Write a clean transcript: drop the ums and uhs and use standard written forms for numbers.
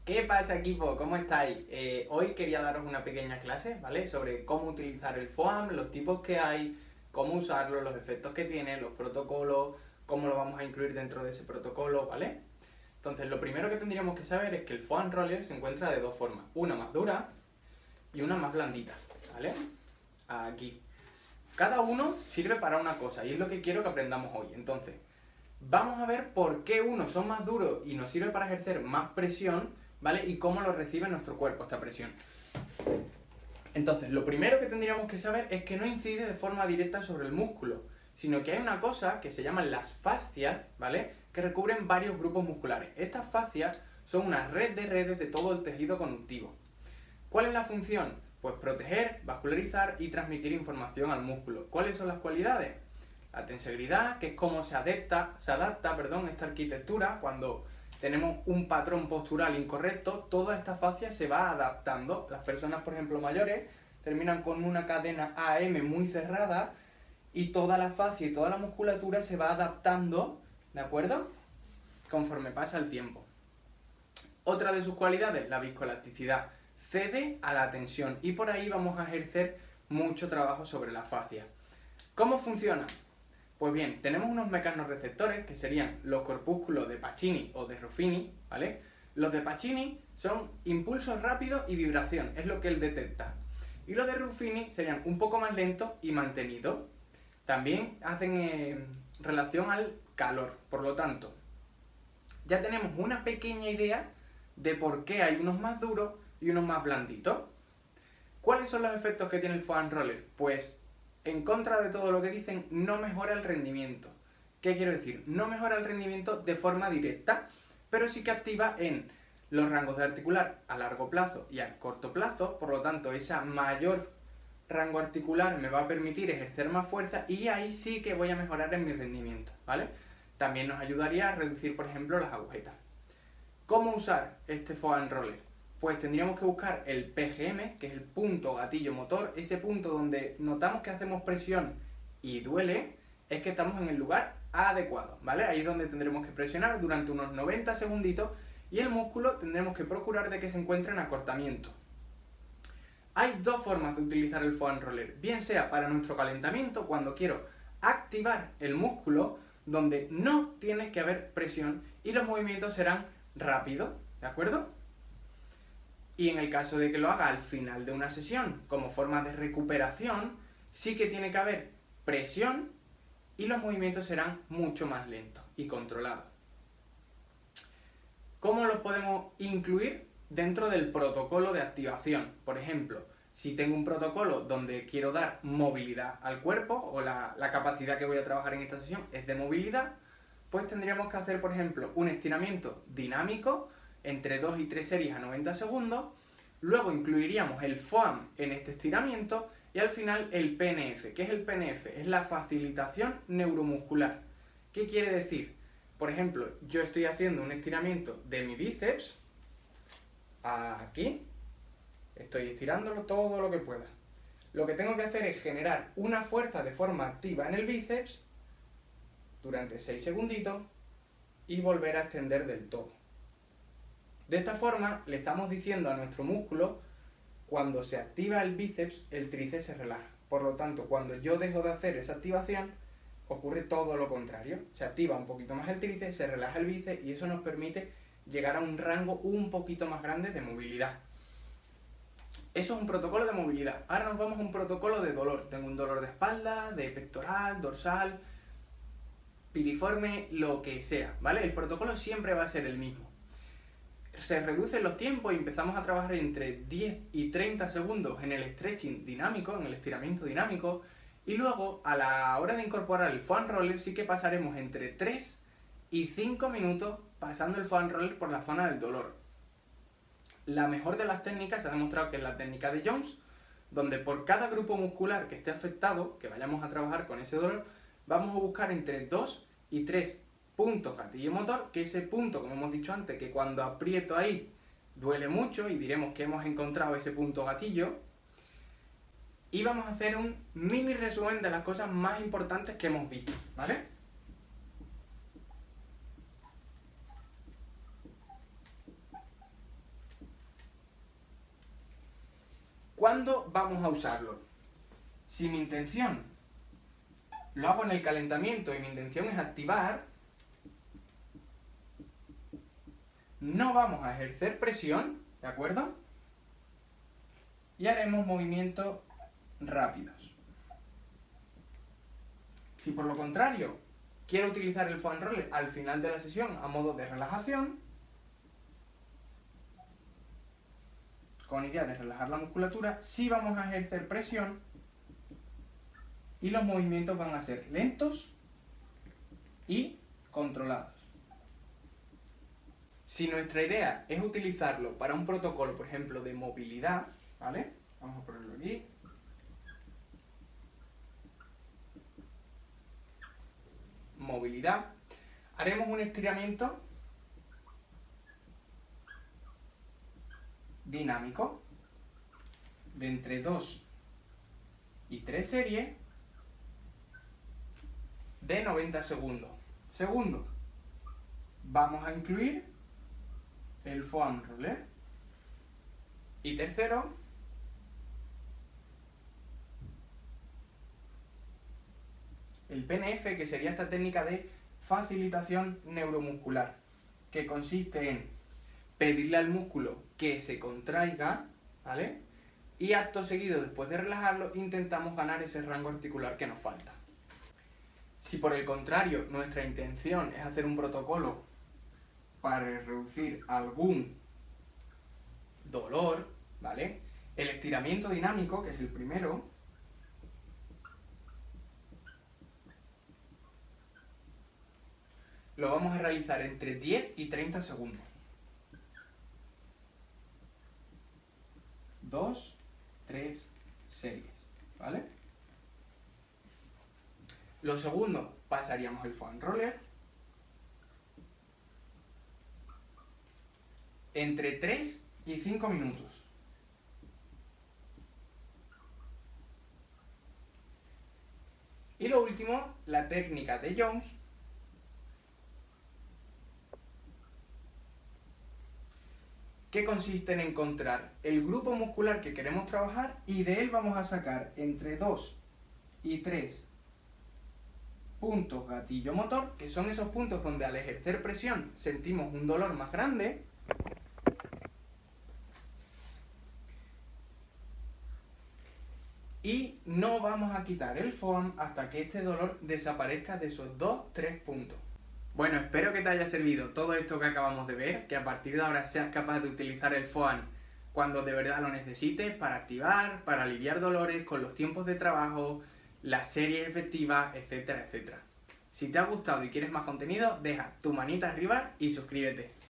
¿Qué pasa, equipo? ¿Cómo estáis? Hoy quería daros una pequeña clase, ¿vale? Sobre cómo utilizar el FOAM, los tipos que hay, cómo usarlo, los efectos que tiene, los protocolos, cómo lo vamos a incluir dentro de ese protocolo, ¿vale? Entonces, lo primero que tendríamos que saber es que el FOAM Roller se encuentra de dos formas, una más dura y una más blandita, ¿vale? Aquí. Cada uno sirve para una cosa y es lo que quiero que aprendamos hoy. Entonces, vamos a ver por qué unos son más duros y nos sirve para ejercer más presión, ¿vale? Y cómo lo recibe nuestro cuerpo esta presión. Entonces, lo primero que tendríamos que saber es que no incide de forma directa sobre el músculo, sino que hay una cosa que se llaman las fascias, ¿vale? Que recubren varios grupos musculares. Estas fascias son una red de redes de todo el tejido conductivo. ¿Cuál es la función? Pues proteger, vascularizar y transmitir información al músculo. ¿Cuáles son las cualidades? La tensegridad, que es cómo se adapta esta arquitectura cuando tenemos un patrón postural incorrecto, toda esta fascia se va adaptando. Las personas, por ejemplo, mayores, terminan con una cadena AM muy cerrada y toda la fascia y toda la musculatura se va adaptando, ¿de acuerdo? Conforme pasa el tiempo. Otra de sus cualidades, la viscoelasticidad, cede a la tensión y por ahí vamos a ejercer mucho trabajo sobre la fascia. ¿Cómo funciona? Pues bien, tenemos unos mecanorreceptores que serían los corpúsculos de Pacini o de Ruffini, ¿vale? Los de Pacini son impulsos rápidos y vibración, es lo que él detecta. Y los de Ruffini serían un poco más lentos y mantenidos. También hacen relación al calor, por lo tanto, ya tenemos una pequeña idea de por qué hay unos más duros y unos más blanditos. ¿Cuáles son los efectos que tiene el foam roller? Pues, en contra de todo lo que dicen, no mejora el rendimiento. ¿Qué quiero decir? No mejora el rendimiento de forma directa, pero sí que activa en los rangos de articular a largo plazo y a corto plazo, por lo tanto, ese mayor rango articular me va a permitir ejercer más fuerza y ahí sí que voy a mejorar en mi rendimiento, ¿vale? También nos ayudaría a reducir, por ejemplo, las agujetas. ¿Cómo usar este foam roller? Pues tendríamos que buscar el PGM, que es el punto gatillo motor, ese punto donde notamos que hacemos presión y duele, es que estamos en el lugar adecuado, ¿vale? Ahí es donde tendremos que presionar durante unos 90 segunditos y el músculo tendremos que procurar de que se encuentre en acortamiento. Hay dos formas de utilizar el foam roller, bien sea para nuestro calentamiento, cuando quiero activar el músculo, donde no tiene que haber presión y los movimientos serán rápidos, ¿de acuerdo? Y en el caso de que lo haga al final de una sesión, como forma de recuperación, sí que tiene que haber presión y los movimientos serán mucho más lentos y controlados. ¿Cómo los podemos incluir dentro del protocolo de activación? Por ejemplo, si tengo un protocolo donde quiero dar movilidad al cuerpo o la capacidad que voy a trabajar en esta sesión es de movilidad, pues tendríamos que hacer, por ejemplo, un estiramiento dinámico entre 2 y 3 series a 90 segundos, luego incluiríamos el FOAM en este estiramiento y al final el PNF. ¿Qué es el PNF? Es la facilitación neuromuscular. ¿Qué quiere decir? Por ejemplo, yo estoy haciendo un estiramiento de mi bíceps, aquí, estoy estirándolo todo lo que pueda. Lo que tengo que hacer es generar una fuerza de forma activa en el bíceps durante 6 segunditos y volver a extender del todo. De esta forma le estamos diciendo a nuestro músculo, cuando se activa el bíceps, el tríceps se relaja. Por lo tanto, cuando yo dejo de hacer esa activación, ocurre todo lo contrario. Se activa un poquito más el tríceps, se relaja el bíceps y eso nos permite llegar a un rango un poquito más grande de movilidad. Eso es un protocolo de movilidad. Ahora nos vamos a un protocolo de dolor. Tengo un dolor de espalda, de pectoral, dorsal, piriforme, lo que sea, ¿vale? El protocolo siempre va a ser el mismo. Se reducen los tiempos y empezamos a trabajar entre 10 y 30 segundos en el stretching dinámico, en el estiramiento dinámico, y luego a la hora de incorporar el foam roller sí que pasaremos entre 3 y 5 minutos pasando el foam roller por la zona del dolor. La mejor de las técnicas se ha demostrado que es la técnica de Jones, donde por cada grupo muscular que esté afectado, que vayamos a trabajar con ese dolor, vamos a buscar entre 2 y 3 puntos gatillo motor, que ese punto, como hemos dicho antes, que cuando aprieto ahí duele mucho y diremos que hemos encontrado ese punto gatillo. Y vamos a hacer un mini resumen de las cosas más importantes que hemos visto, ¿vale? ¿Cuándo vamos a usarlo? Si mi intención lo hago en el calentamiento y mi intención es activar, no vamos a ejercer presión, ¿de acuerdo? Y haremos movimientos rápidos. Si por lo contrario quiero utilizar el foam roller al final de la sesión a modo de relajación, con idea de relajar la musculatura, sí vamos a ejercer presión y los movimientos van a ser lentos y controlados. Si nuestra idea es utilizarlo para un protocolo, por ejemplo, de movilidad, ¿vale? Vamos a ponerlo aquí. Movilidad. Haremos un estiramiento dinámico de entre 2 y 3 series de 90 segundos. Segundo, vamos a incluir el foam roller. Y tercero, el PNF, que sería esta técnica de facilitación neuromuscular, que consiste en pedirle al músculo que se contraiga, ¿vale? Y acto seguido, después de relajarlo, intentamos ganar ese rango articular que nos falta. Si por el contrario nuestra intención es hacer un protocolo para reducir algún dolor, ¿vale? El estiramiento dinámico, que es el primero, lo vamos a realizar entre 10 y 30 segundos. 2, 3 series, ¿vale? Lo segundo, pasaríamos el foam roller. Entre 3 y 5 minutos. Y lo último, la técnica de Jones, que consiste en encontrar el grupo muscular que queremos trabajar y de él vamos a sacar entre 2 y 3 puntos gatillo motor, que son esos puntos donde al ejercer presión sentimos un dolor más grande. Y no vamos a quitar el foam hasta que este dolor desaparezca de esos 2-3 puntos. Bueno, espero que te haya servido todo esto que acabamos de ver, que a partir de ahora seas capaz de utilizar el foam cuando de verdad lo necesites para activar, para aliviar dolores, con los tiempos de trabajo, las series efectivas, etcétera, etcétera. Si te ha gustado y quieres más contenido, deja tu manita arriba y suscríbete.